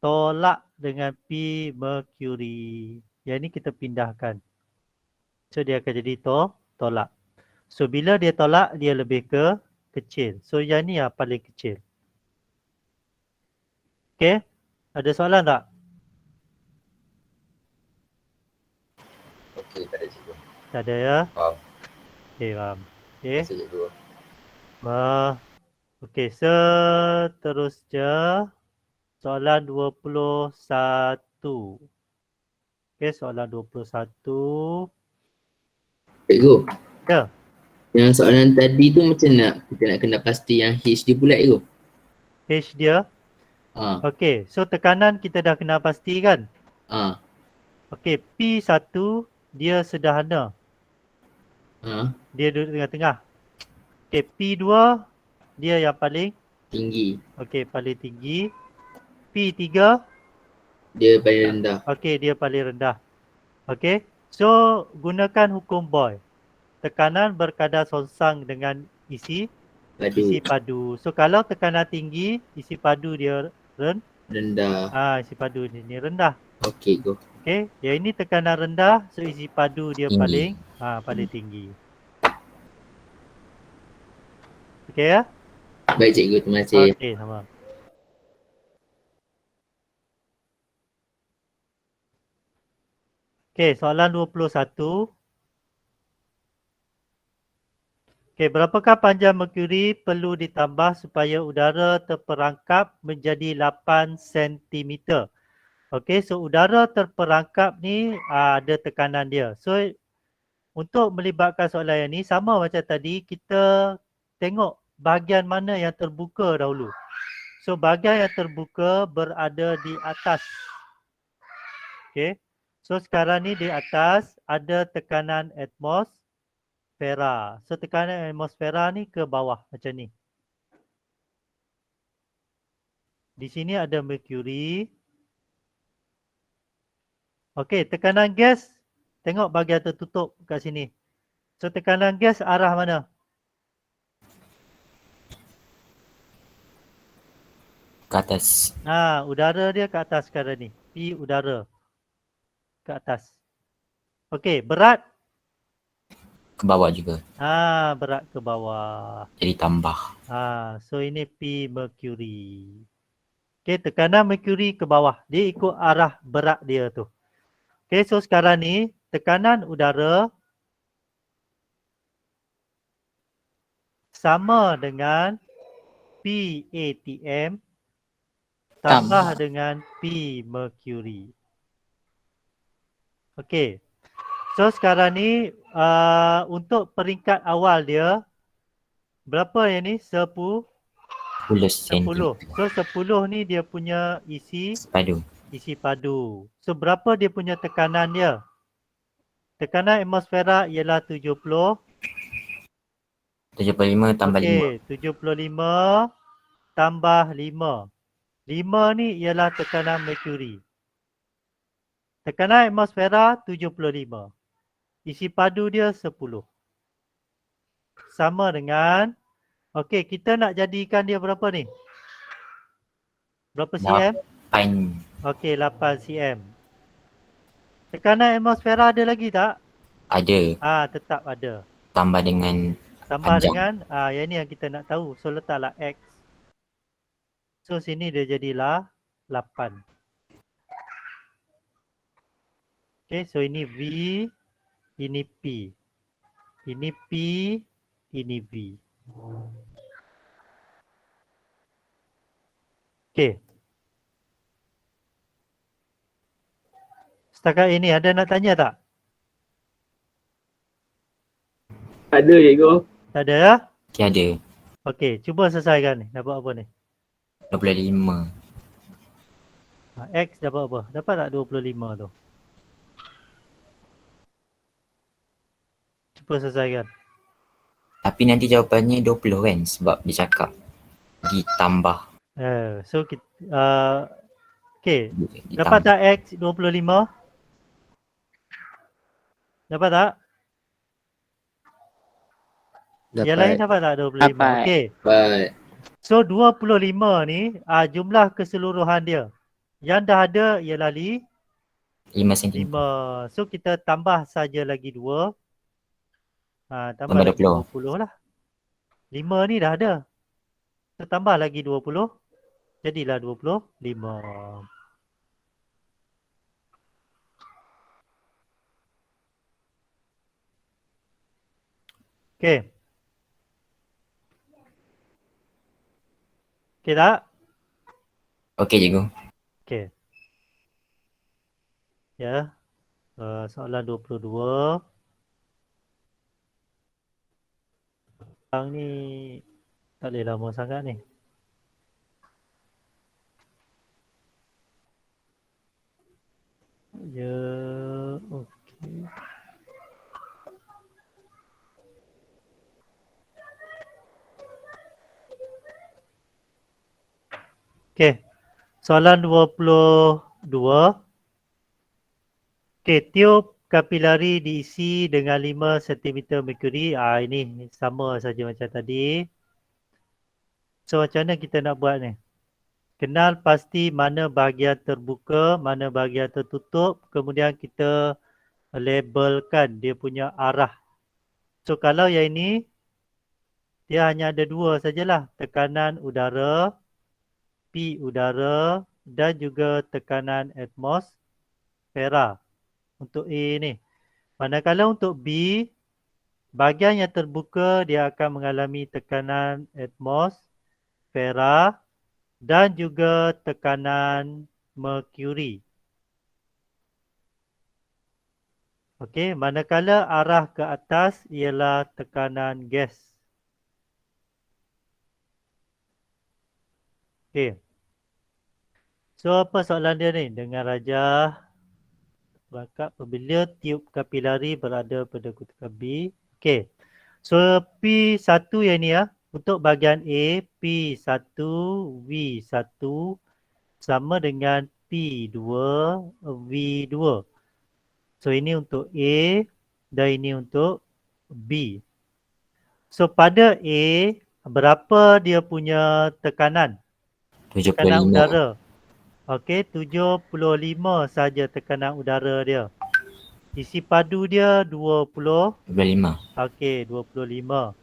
Speaker 1: tolak dengan P merkuri. Yang ni kita pindahkan. So dia akan jadi tolak. So bila dia tolak, dia lebih kecil. So yang ni yang paling kecil. Okay. Ada soalan tak?
Speaker 5: Okey, tak ada cikgu.
Speaker 1: Tak ada ya?
Speaker 5: Faham.
Speaker 1: Okay, faham.
Speaker 5: Terima
Speaker 1: Okay.
Speaker 5: kasih cikgu.
Speaker 1: Okey, seterusnya soalan 21. Okey, soalan 21.
Speaker 4: Cikgu,
Speaker 1: Ya,
Speaker 4: yang soalan tadi tu macam nak kita nak kena pasti yang H dia bulat tu.
Speaker 1: H dia.
Speaker 4: Ha.
Speaker 1: Okey, so tekanan kita dah kena pasti kan?
Speaker 4: Ha.
Speaker 1: Okey, P1 dia sederhana.
Speaker 4: Ha.
Speaker 1: Dia duduk tengah-tengah. Okey, P2 dia yang paling
Speaker 4: Tinggi.
Speaker 1: paling tinggi. P3
Speaker 4: Dia paling rendah.
Speaker 1: dia paling rendah. Okey. So gunakan hukum Boyle. Tekanan berkadar songsang dengan isi padu. So kalau tekanan tinggi, isi padu dia
Speaker 4: Rendah.
Speaker 1: isi padu ni rendah.
Speaker 4: Okey, go.
Speaker 1: Okey, yang ini tekanan rendah, so isi padu dia
Speaker 2: Tinggi.
Speaker 1: paling tinggi. Okey ya?
Speaker 4: Baik cikgu, terima kasih.
Speaker 1: Okey, sama. Okey, soalan 21. Okey, berapakah panjang merkuri perlu ditambah supaya udara terperangkap menjadi 8 cm? Okey, so udara terperangkap ni ada tekanan dia. So untuk melibatkan soalan yang ni sama macam tadi, kita tengok bahagian mana yang terbuka dahulu. So bahagian yang terbuka berada di atas. Okey. So sekarang ni di atas ada tekanan atmosfera. So tekanan atmosfera ni ke bawah macam ni. Di sini ada merkuri. Okey, tekanan gas tengok bahagian tertutup kat sini. So tekanan gas arah mana?
Speaker 2: Ke atas.
Speaker 1: Udara dia ke atas sekarang ni. P udara ke atas. Okey, berat?
Speaker 2: Ke bawah juga.
Speaker 1: Berat ke bawah.
Speaker 2: Jadi tambah.
Speaker 1: So ini P merkuri. Okey, tekanan merkuri ke bawah. Dia ikut arah berat dia tu. Okey, so sekarang ni tekanan udara sama dengan P ATM tambah dengan P merkuri. Okey. So sekarang ni untuk peringkat awal dia berapa yang ni? 10.
Speaker 2: 10 cm.
Speaker 1: So 10 ni dia punya isi
Speaker 2: Padu.
Speaker 1: padu. So berapa dia punya tekanan dia? Tekanan atmosfera ialah 70.
Speaker 2: 75 tambah 5.
Speaker 1: Okey, 75 tambah 5. 5 ni ialah tekanan merkuri. Tekanan atmosfera 75. Isi padu dia 10. Sama dengan, okey, kita nak jadikan dia berapa ni? Berapa cm?
Speaker 2: 8.
Speaker 1: Okey, 8 cm. Tekanan atmosfera ada lagi tak?
Speaker 2: Ada.
Speaker 1: Tetap ada.
Speaker 2: Tambah dengan
Speaker 1: Tambah
Speaker 2: panjang.
Speaker 1: dengan, yang ni yang kita nak tahu. So letaklah X. So sini dia jadilah 8. Okay, so ini V, ini P. Ini P, ini V. Okay. Setakat ini ada nak tanya tak?
Speaker 3: Ada cikgu.
Speaker 1: Tak ada ya?
Speaker 2: Okay, ada.
Speaker 1: Okay, cuba selesaikan ni. Dapat apa ni?
Speaker 2: 25.
Speaker 1: X dapat apa? Dapat tak 25 tu? Cuba selesaikan.
Speaker 2: Tapi nanti jawapannya 20 kan? Sebab dia cakap ditambah.
Speaker 1: So kita okay.
Speaker 2: Ditambah.
Speaker 1: Dapat tak X 25? Dapat tak? Yang lain dapat tak 25?
Speaker 3: Dapat.
Speaker 1: Okay.
Speaker 4: Baik.
Speaker 1: So 25 ni jumlah keseluruhan dia. Yang dah ada ialah
Speaker 2: 5 cm.
Speaker 1: 5. So kita tambah saja lagi 2. Tambah
Speaker 2: Tambah
Speaker 1: lagi 20 lah. 5 ni dah ada. So tambah lagi 20. Jadilah 25. Okay. Okay tak?
Speaker 2: Okey cikgu.
Speaker 1: Okay. Ya. Soalan 22. Sekarang ni tak boleh lama sangat ni. Ya. Okay. Okay. Soalan 22. Okay, tiub kapilari diisi dengan 5 cm merkuri. Ini sama saja macam tadi. So macam mana kita nak buat ni? Kenal pasti mana bahagian terbuka, mana bahagian tertutup. Kemudian kita labelkan dia punya arah. So kalau yang ini, dia hanya ada 2 sajalah. Tekanan udara, P udara dan juga tekanan atmosfera. Untuk A ni. Manakala untuk B, bahagian yang terbuka dia akan mengalami tekanan atmosfera dan juga tekanan merkuri. Okey, manakala arah ke atas ialah tekanan gas. Okey. So apa soalan dia ni? Dengan rajah rangkap apabila tiub kapilari berada pada kutakan B. Okey. So P1 yang ni untuk bahagian A, P1 V1 sama dengan P2 V2. So ini untuk A dan ini untuk B. So pada A, berapa dia punya tekanan? Tekanan
Speaker 2: 75.
Speaker 1: udara. Okey, 75 saja tekanan udara dia. Isi padu dia 20.
Speaker 2: 25.
Speaker 1: Okey, 25.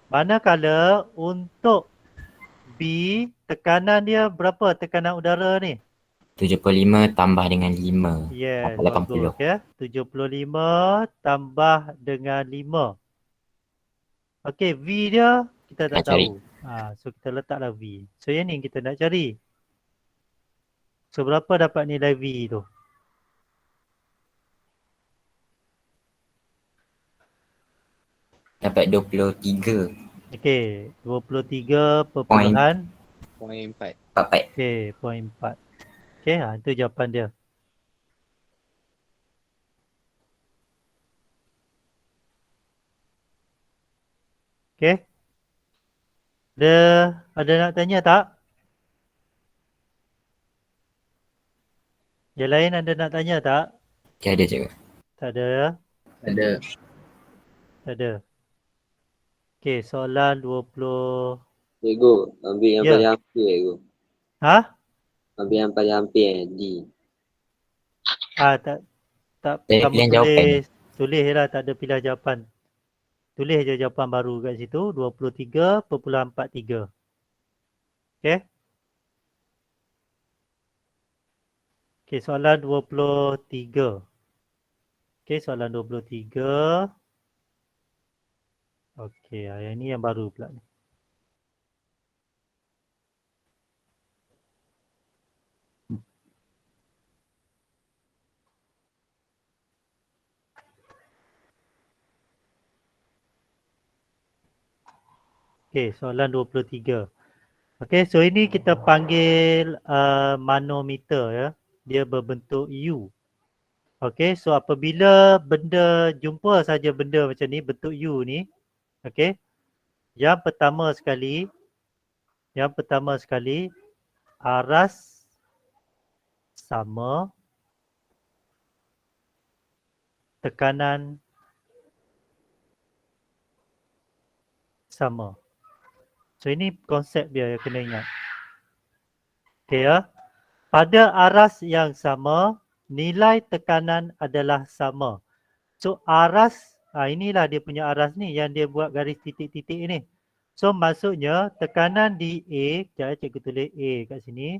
Speaker 1: Manakala untuk B, tekanan dia berapa tekanan udara ni?
Speaker 2: 75 tambah dengan 5.
Speaker 1: Yes,
Speaker 2: 80.
Speaker 1: bagus ya. 75 tambah dengan 5. Okey, V dia kita tak
Speaker 2: Nak cari.
Speaker 1: tahu. So kita letaklah V. So yang ni kita nak cari. So berapa dapat nilai V tu?
Speaker 2: Dapat 23.
Speaker 1: Okey, 23 perpuluhan.
Speaker 3: Poin 4.
Speaker 2: Papat.
Speaker 1: Okey, 0.4. Okey, itu jawapan dia. Okey. Ada nak tanya tak? Yang lain ada nak tanya tak?
Speaker 2: Okay, ada cikgu.
Speaker 1: Tak ada ya?
Speaker 4: Ada.
Speaker 1: Tak ada. Okey, soalan 20.
Speaker 6: Cikgu, ambil yang
Speaker 1: Ya.
Speaker 6: paling hampir cikgu.
Speaker 1: Ha?
Speaker 6: Ambil yang paling hampir D.
Speaker 1: Tak
Speaker 2: Pilih
Speaker 1: kamu
Speaker 2: pilihan jawapan.
Speaker 1: tulis je lah, tak ada pilihan jawapan. Tulis je jawapan baru kat situ, 23.43. Okey. Okey, soalan 23. Okey, soalan 23. Okey, yang ni yang baru pula ni. Okey, soalan 23. Okey, so ini kita panggil manometer ya. Dia berbentuk U. Okey, so apabila benda jumpa saja benda macam ni, bentuk U ni, okey. Yang pertama sekali aras sama, tekanan sama. So ini konsep dia yang kena ingat. Okey ya. Pada aras yang sama, nilai tekanan adalah sama. So aras, inilah dia punya aras ni yang dia buat garis titik-titik ni. So maksudnya tekanan di A, sekejap cikgu tulis A kat sini.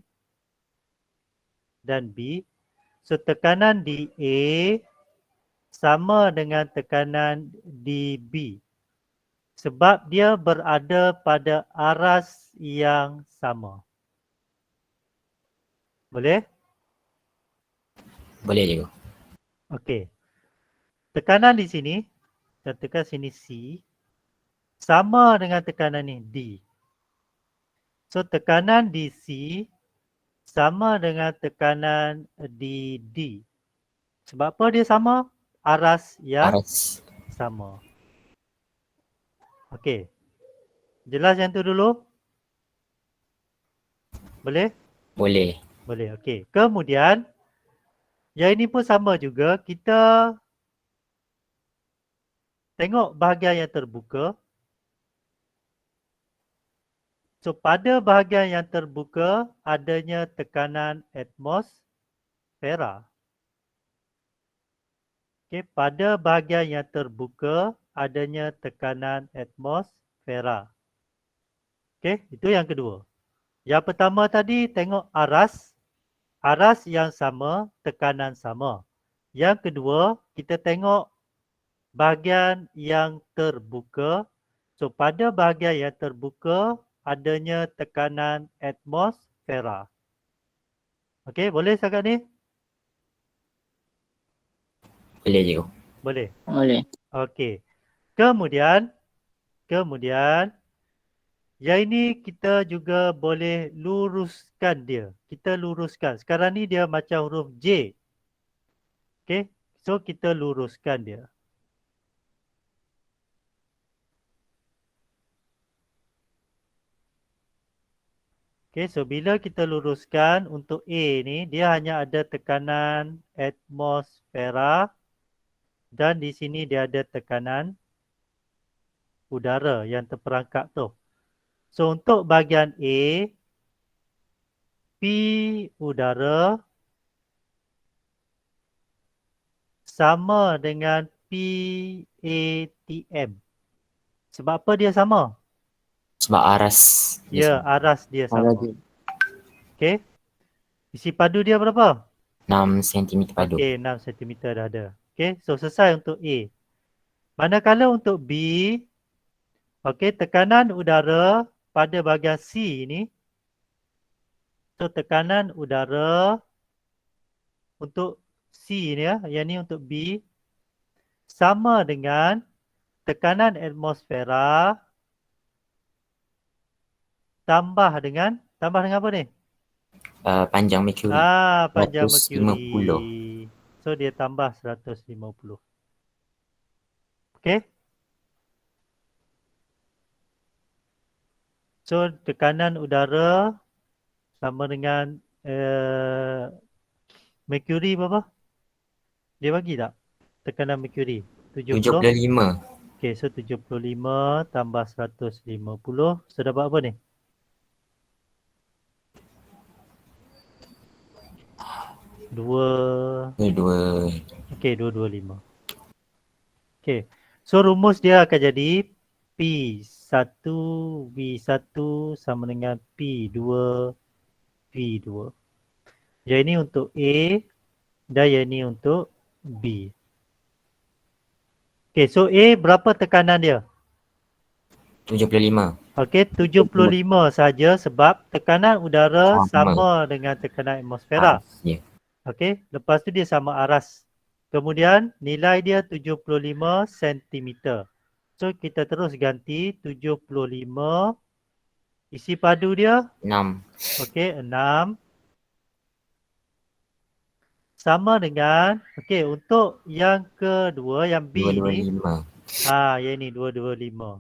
Speaker 1: Dan B. So tekanan di A sama dengan tekanan di B. Sebab dia berada pada aras yang sama. Boleh?
Speaker 2: Boleh cikgu.
Speaker 1: Okey. Tekanan di sini, dan tekan sini C, sama dengan tekanan ni D. So tekanan di C sama dengan tekanan di D. Sebab apa dia sama? Aras yang
Speaker 2: Aras.
Speaker 1: sama. Okey. Jelas yang tu dulu? Boleh?
Speaker 2: Boleh.
Speaker 1: Boleh, okey. Kemudian, yang ini pun sama juga. Kita tengok bahagian yang terbuka. So, pada bahagian yang terbuka, adanya tekanan atmosfera. Okey, pada bahagian yang terbuka, adanya tekanan atmosfera. Okey, itu yang kedua. Yang pertama tadi, tengok aras. Aras yang sama, tekanan sama. Yang kedua, kita tengok bahagian yang terbuka. So, pada bahagian yang terbuka, adanya tekanan atmosfera. Okey, boleh setakat ni?
Speaker 2: Boleh cikgu.
Speaker 1: Boleh.
Speaker 4: Boleh.
Speaker 1: Okey. Kemudian, yang ini kita juga boleh luruskan dia. Kita luruskan. Sekarang ni dia macam huruf J. Okey, so kita luruskan dia. Okey, so bila kita luruskan untuk A ni, dia hanya ada tekanan atmosfera dan di sini dia ada tekanan udara yang terperangkap tu. So untuk bahagian A, P udara sama dengan PATM. Sebab apa dia sama?
Speaker 2: Sebab aras.
Speaker 1: Ya, aras dia sama. Okey. Isi padu dia berapa?
Speaker 2: 6 cm padu.
Speaker 1: Okey, 6 cm dah ada. Okey, so selesai untuk A. Manakala untuk B, okey, tekanan udara pada bahagian C ni. So tekanan udara untuk C ni ya, yang ni untuk B sama dengan tekanan atmosfera tambah dengan apa ni?
Speaker 2: Panjang merkuri.
Speaker 1: Panjang
Speaker 2: 150.
Speaker 1: merkuri. So dia tambah 150. Okey. So tekanan udara sama dengan merkuri berapa? Dia bagi tak? Tekanan merkuri 70.
Speaker 2: 75.
Speaker 1: Okey, so 75 tambah 150. So dapat apa ni? 2. Okey, 225. Okey. So rumus dia akan jadi P1 V1 sama dengan P2 V2. Yang ini untuk A dan yang ini untuk B. Okay, so A berapa tekanan dia?
Speaker 2: 75.
Speaker 1: Okey, 75 saja sebab tekanan udara
Speaker 2: Sama.
Speaker 1: sama dengan tekanan atmosfera.
Speaker 2: Ya.
Speaker 1: Okey, lepas tu dia sama aras. Kemudian nilai dia 75 cm. So kita terus ganti 75 isi padu dia
Speaker 2: 6.
Speaker 1: okey 6 sama dengan okey untuk yang kedua yang B ni
Speaker 2: 225.
Speaker 1: yang ni 225.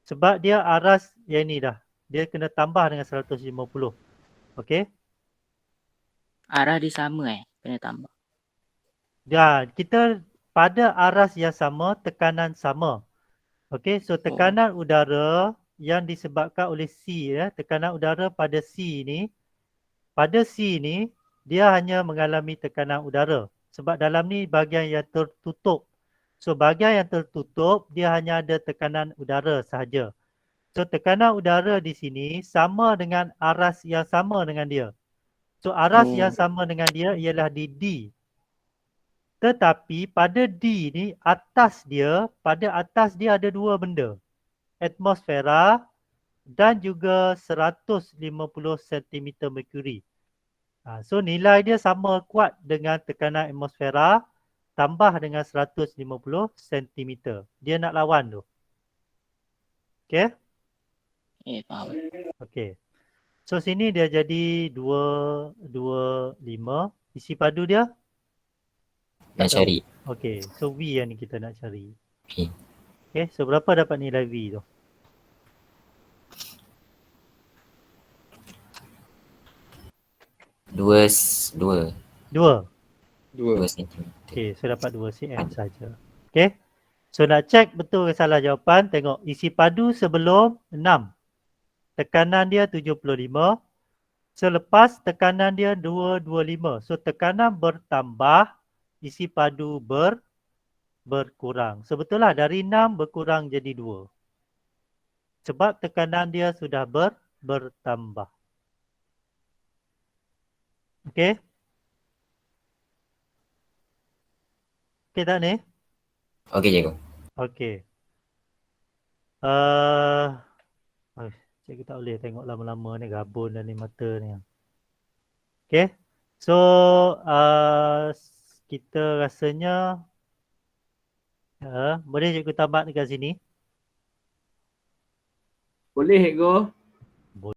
Speaker 1: Sebab dia aras yang ni dah. Dia kena tambah dengan 150. Okey?
Speaker 7: Arah dia sama kena tambah.
Speaker 1: Dan kita pada aras yang sama, tekanan sama. Okey, so tekanan udara yang disebabkan oleh C tekanan udara pada C ni, dia hanya mengalami tekanan udara. Sebab dalam ni bahagian yang tertutup. So bahagian yang tertutup, dia hanya ada tekanan udara sahaja. So tekanan udara di sini sama dengan aras yang sama dengan dia. So aras yang sama dengan dia ialah di D. Tetapi pada D ni pada atas dia ada dua benda. Atmosfera dan juga 150 cm merkuri. So nilai dia sama kuat dengan tekanan atmosfera tambah dengan 150 cm. Dia nak lawan tu. Okay?
Speaker 7: Faham.
Speaker 1: Okay. So sini dia jadi 225. Isi padu dia?
Speaker 2: Nak cari.
Speaker 1: Okay. So V yang ni kita nak cari.
Speaker 2: Okay.
Speaker 1: Okay. So berapa dapat nilai V tu?
Speaker 2: 2
Speaker 1: 2.
Speaker 3: 2.
Speaker 2: cm.
Speaker 1: Okay. So dapat 2 cm saja. Okay. So nak check betul ke salah jawapan. Tengok isi padu sebelum 6. Tekanan dia 75. Selepas tekanan dia 225. So tekanan bertambah, isi padu berkurang. Sebetulnya dari 6 berkurang jadi 2. Sebab tekanan dia sudah bertambah. Okey? Okey tak ni?
Speaker 2: Okey, cikgu.
Speaker 1: Okey. Cikgu tak boleh tengok lama-lama ni, gabun dah ni mata ni. Okey. So, kita rasanya boleh cikgu tambah dekat sini?
Speaker 3: Boleh, Ego.